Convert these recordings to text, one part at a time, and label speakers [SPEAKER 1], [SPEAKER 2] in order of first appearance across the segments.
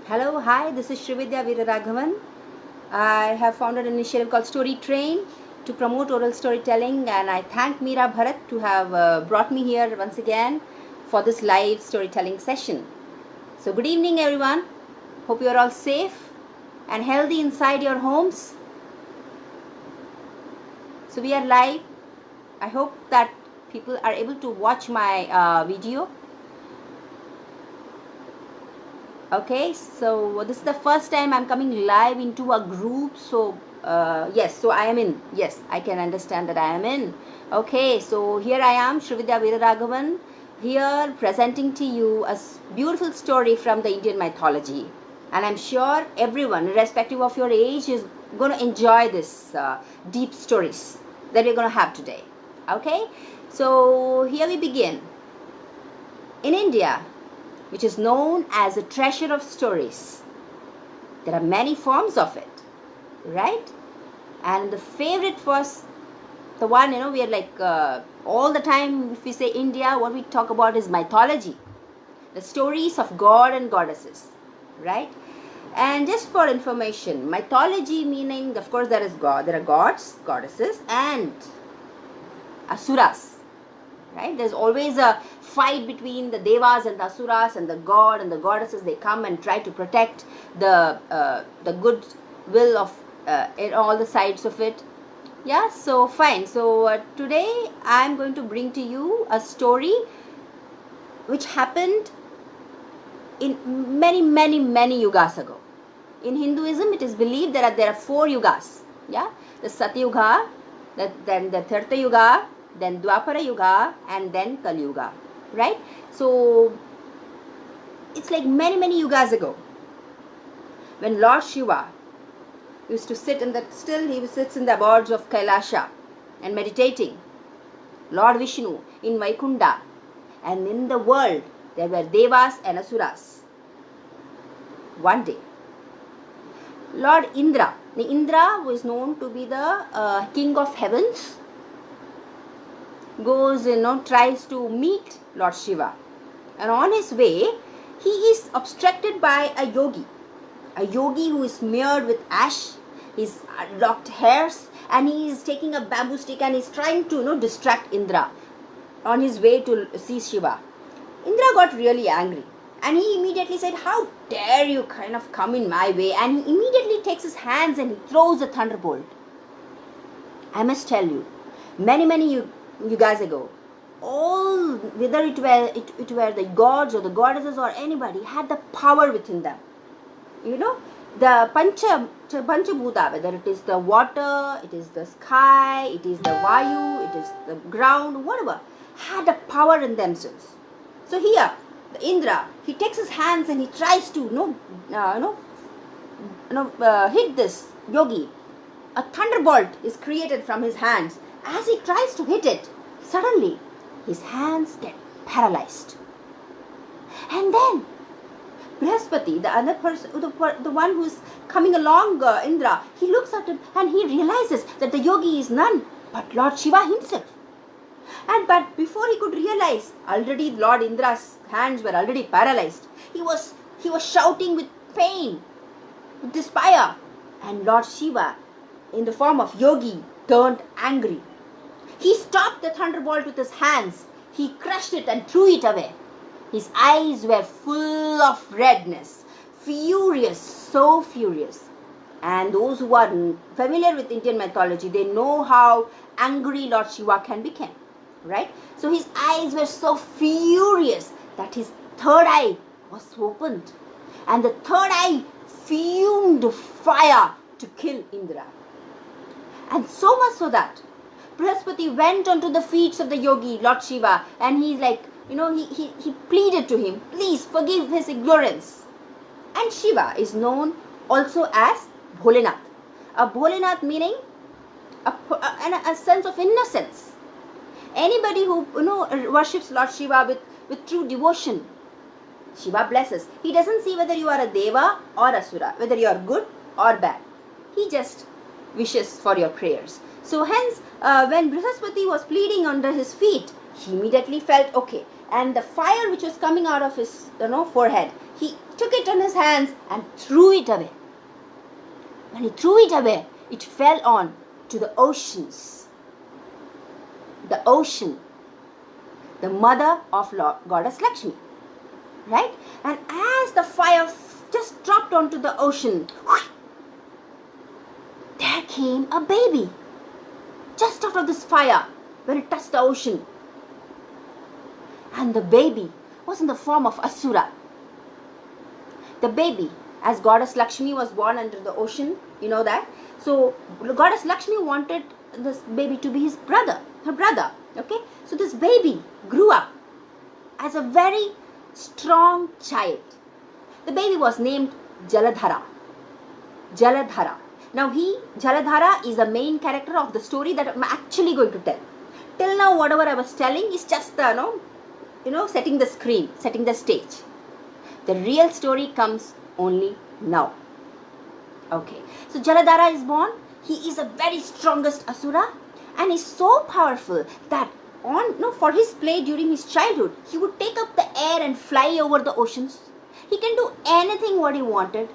[SPEAKER 1] Hello, hi, this is Srividya Veeraraghavan. I have founded an initiative called Story Train to promote oral storytelling, and I thank Meera Bharat to have brought me here once again for this live storytelling session. So, good evening, everyone. Hope you are all safe and healthy inside your homes. So, we are live. I hope that people are able to watch my video. Okay, so this is the first time I'm coming live into a group. So yes, so I am in. Yes, I can understand that I am in. Okay, so here I am, Srividya Veeraraghavan, here presenting to you a beautiful story from the Indian mythology. And I'm sure everyone, irrespective of your age, is going to enjoy this deep stories that we're going to have today. Okay, so here we begin. In India, which is known as a treasure of stories, there are many forms of it, right? And the favorite was the one, we are like all the time, if we say India, what we talk about is mythology, the stories of God and goddesses, right? And just for information, mythology meaning, of course, there is God, there are gods, goddesses, and asuras. Right? There's always a fight between the devas and the asuras, and the god and the goddesses. They come and try to protect the good will of in all the sides of it. Yeah, so fine. So today I'm going to bring to you a story which happened in many yugas ago. In Hinduism, it is believed that there are 4 yugas. Yeah, the Satyuga, then the Tirtha Yuga, then Dwapara Yuga, and then Kali Yuga, right? So it's like many yugas ago, when Lord Shiva used to sit in that, still he sits in the abodes of Kailasha and meditating. Lord Vishnu in Vaikunta, and in the world there were devas and asuras. One day, Lord Indra was known to be the king of heavens, goes, tries to meet Lord Shiva. And on his way, he is obstructed by a yogi who is smeared with ash, his locked hairs, and he is taking a bamboo stick and is trying to, distract Indra on his way to see Shiva. Indra got really angry, and he immediately said, "How dare you kind of come in my way?" And he immediately takes his hands and he throws a thunderbolt. I must tell you, many yugas ago, all, whether it were the gods or the goddesses or anybody, had the power within them. The Pancha Bhuta, whether it is the water, it is the sky, it is the Vayu, it is the ground, whatever, had a power in themselves. So here, the Indra, he takes his hands and he tries to hit this yogi. A thunderbolt is created from his hands. As he tries to hit it, suddenly his hands get paralyzed. And then Brihaspati, the other person, the one who is coming along Indra, he looks at him and he realizes that the yogi is none but Lord Shiva himself. But before he could realize, already Lord Indra's hands were already paralyzed. He was shouting with pain, with despair, and Lord Shiva, in the form of yogi, turned angry. He stopped the thunderbolt with his hands. He crushed it and threw it away. His eyes were full of redness, furious, so furious. And those who are familiar with Indian mythology, they know how angry Lord Shiva can become, right? So his eyes were so furious that his third eye was opened. And the third eye fumed fire to kill Indra. And so much so that Brihaspati went onto the feet of the yogi, Lord Shiva, and he's like, he pleaded to him, please forgive his ignorance. And Shiva is known also as Bholenath. A Bholenath meaning a sense of innocence. Anybody who worships Lord Shiva with true devotion, Shiva blesses. He doesn't see whether you are a deva or asura, whether you are good or bad. He just wishes for your prayers. So hence, when Brihaspati was pleading under his feet, he immediately felt okay. And the fire which was coming out of his forehead, he took it in his hands and threw it away. When he threw it away, it fell on to the oceans. The ocean, the mother of goddess Lakshmi, right? And as the fire just dropped onto the ocean, there came a baby just out of this fire when it touched the ocean. And the baby was in the form of Asura. The baby, as goddess Lakshmi was born under the ocean, you know that. So goddess Lakshmi wanted this baby to be his brother, her brother. Okay, so this baby grew up as a very strong child. The baby was named Jaladhara. Jaladhara. Now Jaladhara is the main character of the story that I'm actually going to tell. Till now, whatever I was telling is just setting the screen, setting the stage. The real story comes only now. Okay, so Jaladhara is born. He is a very strongest Asura, and is so powerful that for his play during his childhood, he would take up the air and fly over the oceans. He can do anything what he wanted.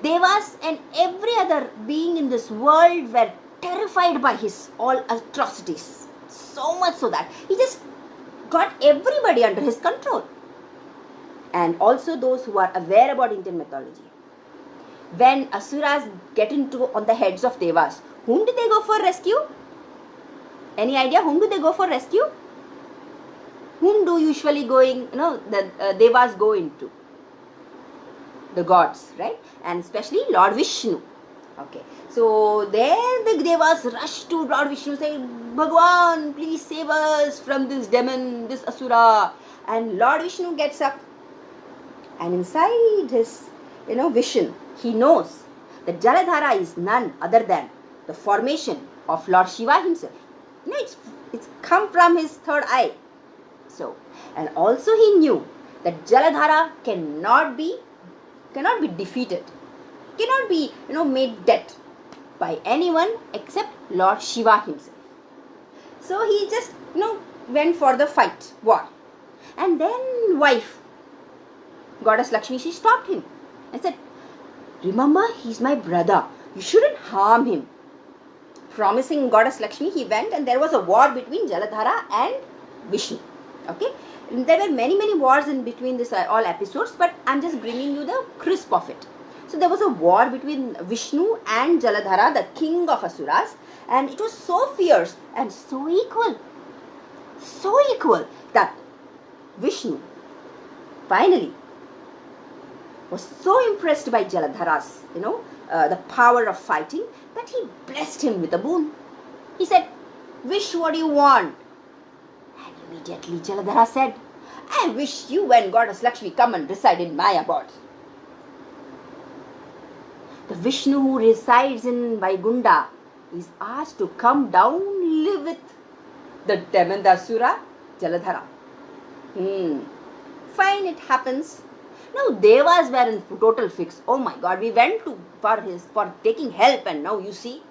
[SPEAKER 1] Devas and every other being in this world were terrified by his all atrocities. So much so that he just got everybody under his control. And also those who are aware about Indian mythology. When Asuras get on the heads of Devas, whom do they go for rescue? Any idea whom do they go for rescue? Whom do usually the Devas go into? The gods, right? And especially Lord Vishnu. Okay, so there the Devas rush to Lord Vishnu saying, Bhagwan, please save us from this demon, this Asura. And Lord Vishnu gets up, and inside his vision, he knows that Jaladhara is none other than the formation of Lord Shiva himself. It's come from his third eye. So, and also he knew that Jaladhara cannot be defeated, cannot be made dead by anyone except Lord Shiva himself. So he just went for the war. And then wife, goddess Lakshmi, she stopped him and said, remember, he's my brother, you shouldn't harm him. Promising goddess Lakshmi, he went, and there was a war between Jaladhara and Vishnu. Okay, there were many wars in between this all episodes, but I'm just bringing you the crisp of it. So there was a war between Vishnu and Jaladhara, the king of Asuras, and it was so fierce and so equal that Vishnu finally was so impressed by Jaladhara's the power of fighting, that he blessed him with a boon. He said, wish what you want. And immediately Jaladhara said, I wish you and goddess Lakshmi come and reside in my abode. The Vishnu who resides in Vaigunda is asked to come down, live with the demon, the Asura, Jaladhara. Fine, it happens. Now Devas were in total fix. Oh my God, we went for taking help, and now you see,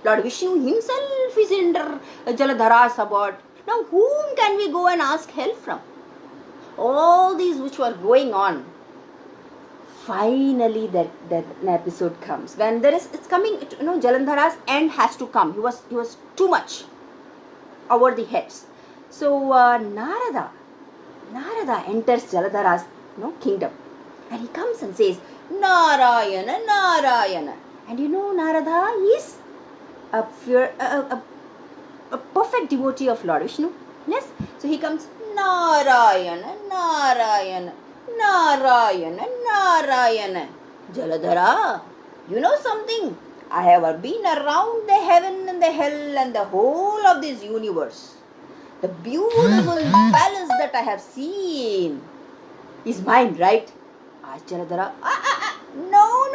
[SPEAKER 1] Lord Vishnu himself is under Jaladhara's abode. Now whom can we go and ask help from? All these which were going on. Finally, that an episode comes when it's coming. Jalandhara's end has to come. He was too much over the heads. So Narada enters Jaladhara's kingdom, and he comes and says, Narayana, Narayana. And Narada is a perfect devotee of Lord Vishnu. Yes, so he comes, Narayana, Narayana, Narayana, Narayana. Jaladhara, you know something? I have been around the heaven and the hell and the whole of this universe. The beautiful palace that I have seen is mine, right? Jaladhara, no.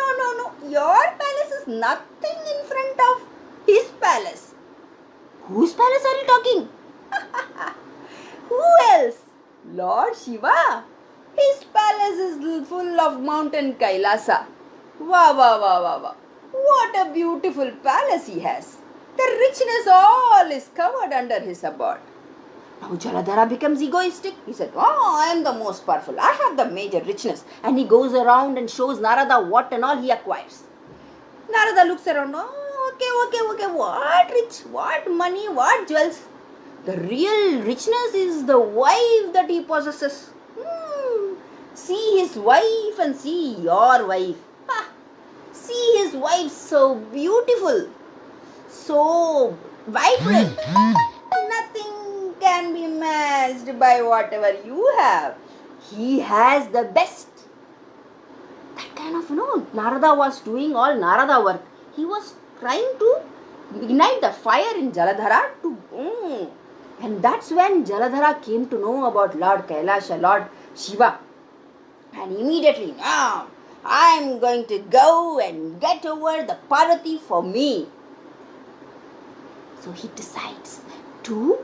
[SPEAKER 1] Your palace is nothing in front of his palace. Whose palace are you talking? Who else? Lord Shiva. His palace is full of mountain Kailasa. Wow. What a beautiful palace he has. The richness all is covered under his abode. Now Jaladhara becomes egoistic. He said, oh, I am the most powerful. I have the major richness. And he goes around and shows Narada what and all he acquires. Narada looks around. Oh, okay. What rich? What money? What jewels? The real richness is the wife that he possesses. See his wife and see your wife. See his wife, so beautiful, so vibrant. Nothing can be matched by whatever you have. He has the best. That kind of, Narada was doing all Narada work. He was trying to ignite the fire in Jaladhara and that's when Jaladhara came to know about Lord Kailasha, Lord Shiva. And immediately, now, I am going to go and get over the Parvati for me. So he decides to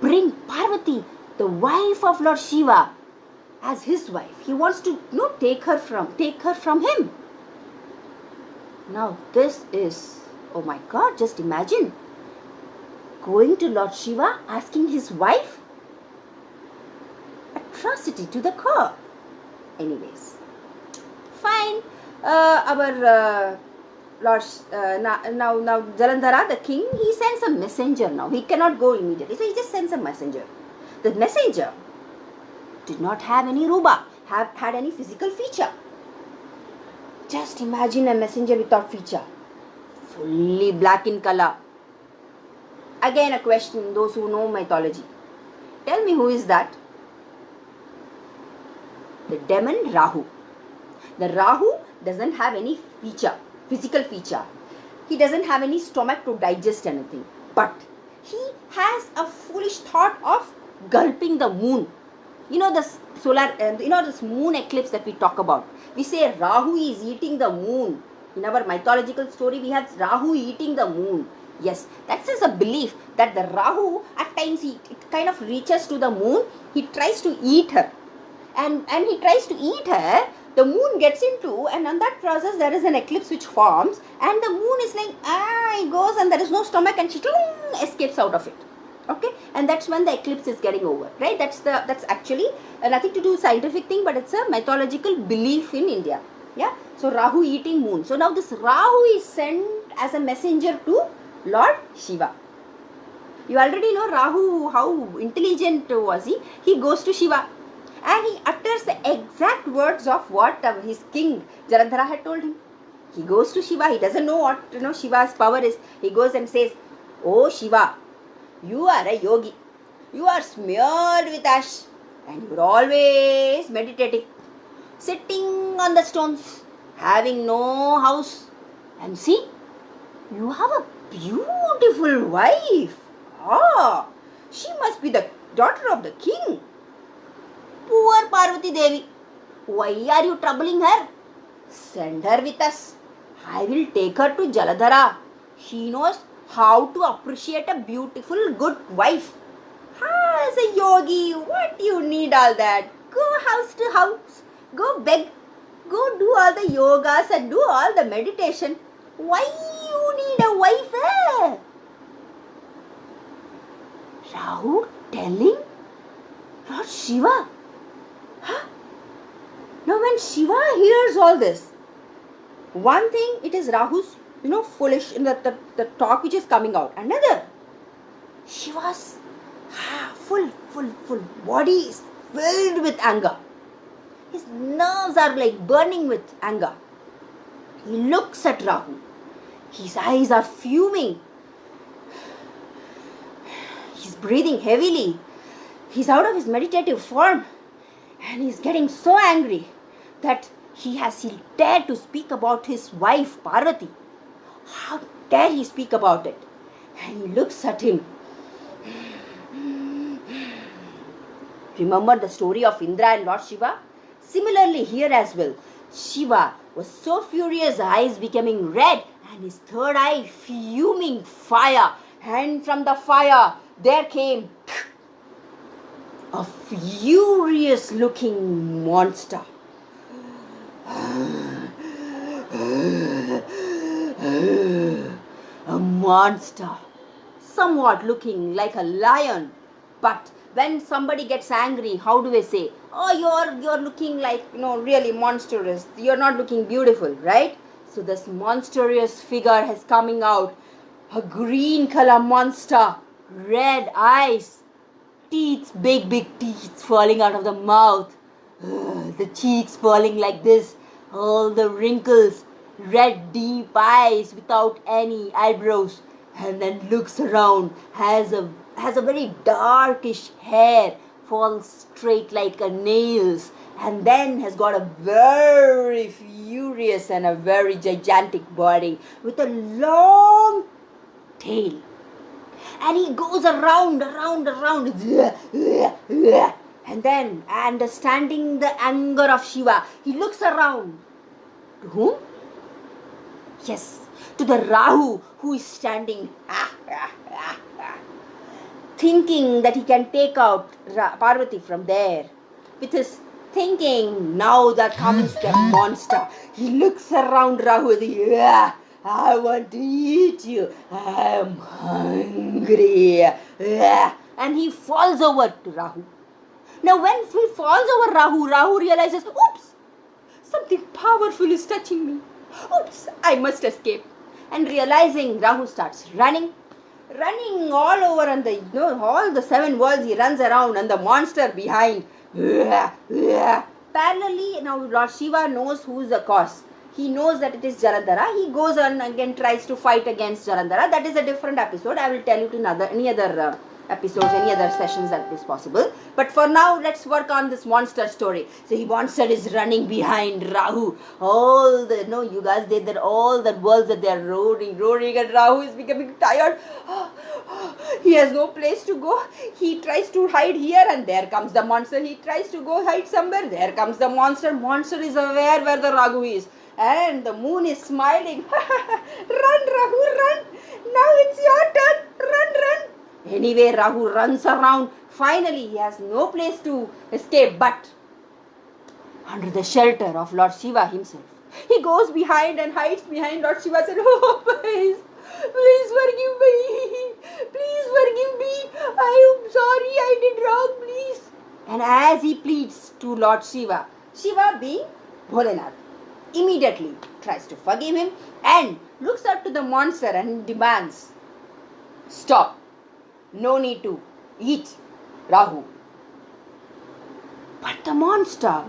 [SPEAKER 1] bring Parvati, the wife of Lord Shiva, as his wife. He wants to take her from him. Now this is, oh my God, just imagine going to Lord Shiva asking his wife. Atrocity to the core. Anyways, fine. Our Lord now Jalandhara, the king, he sends a messenger now. He cannot go immediately, so he just sends a messenger. The messenger did not have any ruba, had any physical feature. Just imagine a messenger without feature, fully black in color. Again a question, those who know mythology, tell me, who is that? The Demon Rahu. The Rahu doesn't have any feature, physical feature. He doesn't have any stomach to digest anything. But he has a foolish thought of gulping the moon. This this moon eclipse that we talk about. We say Rahu is eating the moon. In our mythological story, we have Rahu eating the moon. Yes, that's just a belief that the Rahu, at times, it kind of reaches to the moon. He tries to eat her. And he tries to eat her, the moon gets into, and on that process there is an eclipse which forms, and the moon is like, it goes and there is no stomach, and she escapes out of it. Okay, and that's when the eclipse is getting over, right? That's actually nothing to do with scientific thing, but it's a mythological belief in India. Yeah, so Rahu eating moon. So now this Rahu is sent as a messenger to Lord Shiva. You already know Rahu, how intelligent was he. He goes to Shiva. And he utters the exact words of what his king Jalandhara had told him. He goes to Shiva. He doesn't know what Shiva's power is. He goes and says, "Oh Shiva, you are a yogi. You are smeared with ash, and you are always meditating, sitting on the stones, having no house. And see, you have a beautiful wife. She must be the daughter of the king. Poor Parvati Devi. Why are you troubling her? Send her with us. I will take her to Jaladhara. She knows how to appreciate a beautiful, good wife. As a yogi, what do you need all that? Go house to house. Go beg. Go do all the yogas and do all the meditation. Why you need a wife? Rahu telling Lord Shiva. Now when Shiva hears all this, one thing, it is Rahu's, foolish in the talk which is coming out. Another, Shiva's full body is filled with anger. His nerves are like burning with anger. He looks at Rahu. His eyes are fuming. He's breathing heavily. He's out of his meditative form. And he's getting so angry that he dared to speak about his wife Parvati. How dare he speak about it? And he looks at him. Remember the story of Indra and Lord Shiva? Similarly here as well. Shiva was so furious, eyes becoming red and his third eye fuming fire. And from the fire there came a furious looking monster. A monster, somewhat looking like a lion, but when somebody gets angry, how do I say? Oh, you're looking like, really monstrous. You're not looking beautiful, right? So this monstrous figure is coming out. A green color monster, red eyes, teeth, big teeth falling out of the mouth, the cheeks falling like this, all the wrinkles, red deep eyes without any eyebrows, and then looks around, has a very darkish hair, falls straight like a nails, and then has got a very furious and a very gigantic body with a long tail. And he goes around, and then, understanding the anger of Shiva, he looks around. To whom? Yes, to the Rahu, who is standing, thinking that he can take out Parvati from there. With his thinking, now that comes the monster. He looks around Rahu and says, I want to eat you. I'm hungry. And he falls over to Rahu. Now when he falls over Rahu, Rahu realizes, oops, something powerful is touching me. Oops, I must escape. And realizing, Rahu starts running all over, and all the 7 worlds he runs around, and the monster behind. Parallelly, now Lord Shiva knows who is the cause. He knows that it is Jalandhara. He goes on again, tries to fight against Jalandhara. That is a different episode. I will tell you in any other episodes, any other sessions that is possible. But for now, let's work on this monster story. So the monster is running behind Rahu. All the, you guys, all the worlds that they are roaring, and Rahu is becoming tired. He has no place to go. He tries to hide here, and there comes the monster. He tries to go hide somewhere. There comes the monster. Monster is aware where the Rahu is. And the moon is smiling. Run, Rahu, run. Now it's your turn. Run. Anyway, Rahu runs around. Finally, he has no place to escape but under the shelter of Lord Shiva himself. He goes behind and hides behind Lord Shiva and says, oh, please forgive me. Please forgive me. I am sorry, I did wrong, please. And as he pleads to Lord Shiva, Shiva being Bholenath, immediately tries to forgive him and looks up to the monster and demands, stop. No need to eat Rahu. But the monster,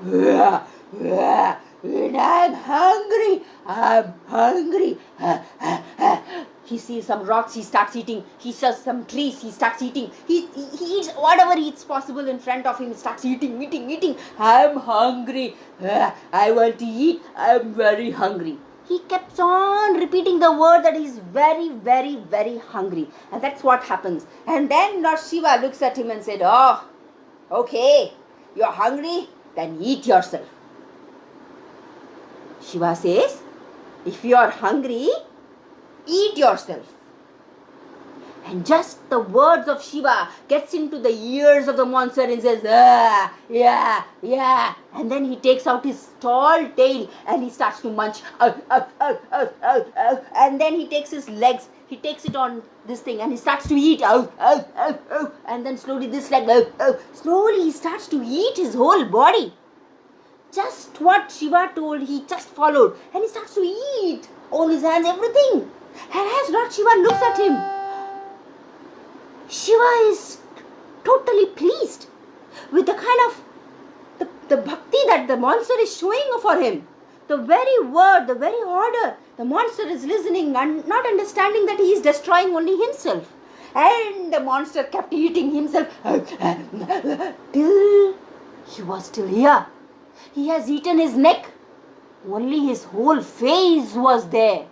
[SPEAKER 1] I'm hungry. He sees some rocks, he starts eating. He sees some trees, he starts eating. He eats whatever is possible in front of him. He starts eating. I'm hungry. I want to eat. I'm very hungry. He keeps on repeating the word that he's very, very, very hungry. And that's what happens. And then Lord Shiva looks at him and said, oh, okay, you're hungry? Then eat yourself. Shiva says, if you're hungry, eat yourself. And just the words of Shiva gets into the ears of the monster and says, yeah. And then he takes out his tall tail and he starts to munch. And then he takes his legs, he takes it on this thing and he starts to eat. And then slowly this leg, slowly he starts to eat his whole body. Just what Shiva told, he just followed. And he starts to eat all his hands, everything. And as Lord Shiva looks at him, Shiva is totally pleased with the kind of the bhakti that the monster is showing for him. The very word, the very order, the monster is listening and not understanding that he is destroying only himself. And the monster kept eating himself till he was still here. He has eaten his neck. Only his whole face was there.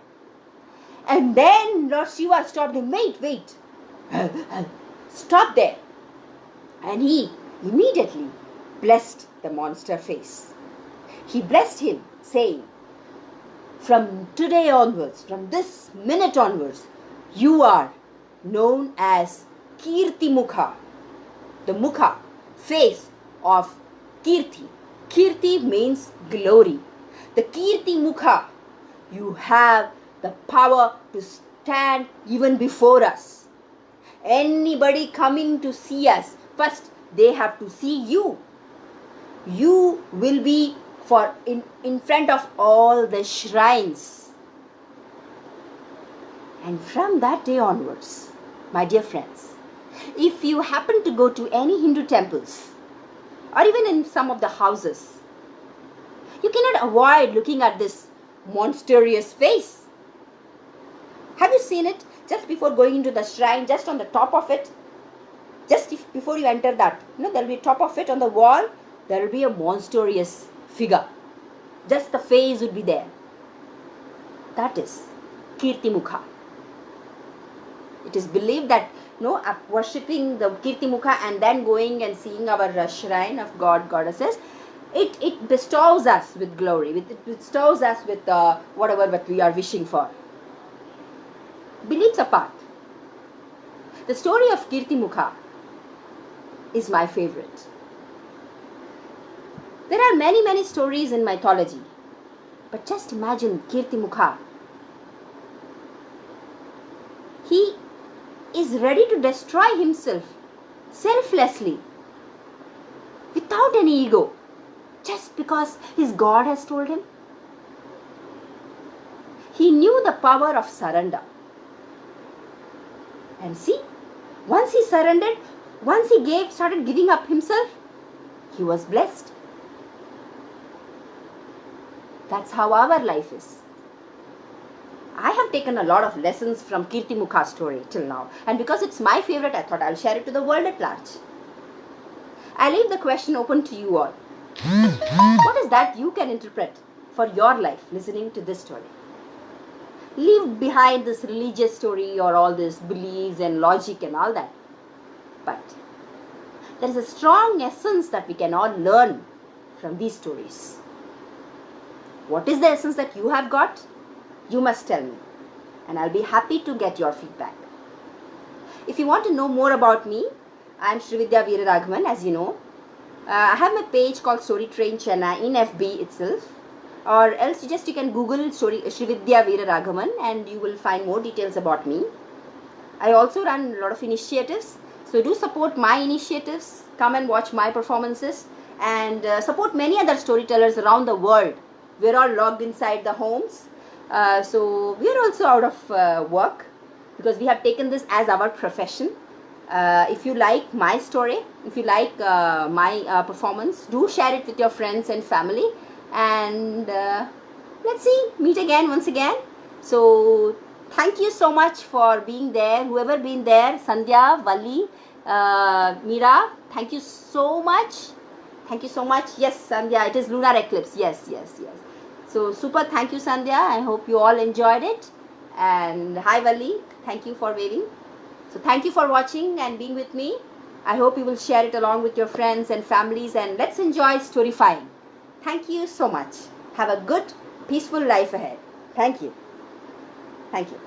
[SPEAKER 1] And then Lord Shiva stopped him. Wait. Stop there. And he immediately blessed the monster face. He blessed him, saying, from today onwards, from this minute onwards, you are known as Kirthimukha, the Mukha, face of Kirti. Kirti means glory. The Kirthimukha, you have the power to stand even before us. Anybody coming to see us, first They have to see you. You will be in front of all the shrines. And from that day onwards, my dear friends, if you happen to go to any Hindu temples, or even in some of the houses, you cannot avoid looking at this monstrous face. Have you seen it? Just before going into the shrine, just on the top of it, before you enter that, there will be top of it on the wall, there will be a monstrous figure. Just the face would be there. That is Kirthimukha. It is believed that worshipping the Kirthimukha and then going and seeing our shrine of goddesses, it bestows us with glory. It bestows us with whatever that we are wishing for. Beliefs apart, the story of Kirthimukha is my favorite. There are many stories in mythology, but just imagine Kirthimukha. He is ready to destroy himself selflessly, without any ego, just because his God has told him. He knew the power of surrender. And see, once he surrendered, once he started giving up himself, he was blessed. That's how our life is. I have taken a lot of lessons from Kirthimukha's story till now. And because it's my favorite, I thought I'll share it to the world at large. I leave the question open to you all. What is that you can interpret for your life listening to this story? Leave behind this religious story or all this beliefs and logic and all that. But there is a strong essence that we can all learn from these stories. What is the essence that you have got? You must tell me, and I'll be happy to get your feedback. If you want to know more about me, I'm Srividya Veeraraghavan, as you know. I have my page called Story Train Chennai in FB itself, or else you can Google Srividya Veeraraghavan and you will find more details about me. I also run a lot of initiatives, so do support my initiatives. Come and watch my performances and support many other storytellers around the world. We're all logged inside the homes. So we are also out of work because we have taken this as our profession. If you like my story, if you like my performance, do share it with your friends and family, and let's meet again once again. So thank you so much for being there, whoever been there. Sandhya, Valli, Meera, thank you so much. Thank you so much. Yes, Sandhya, it is lunar eclipse. Yes. So super, thank you Sandhya. I hope you all enjoyed it. And hi Valli, thank you for waving. So thank you for watching and being with me. I hope you will share it along with your friends and families, and let's enjoy storyfying. Thank you so much. Have a good, peaceful life ahead. Thank you. Thank you.